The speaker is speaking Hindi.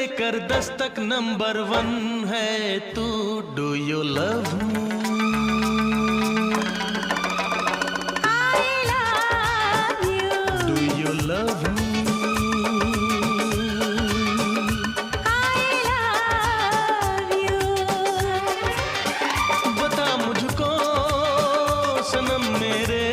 लेकर 10 तक नंबर 1 है तू। Do you love me? I love you. Do you love me? I love you. बता मुझको सनम मेरे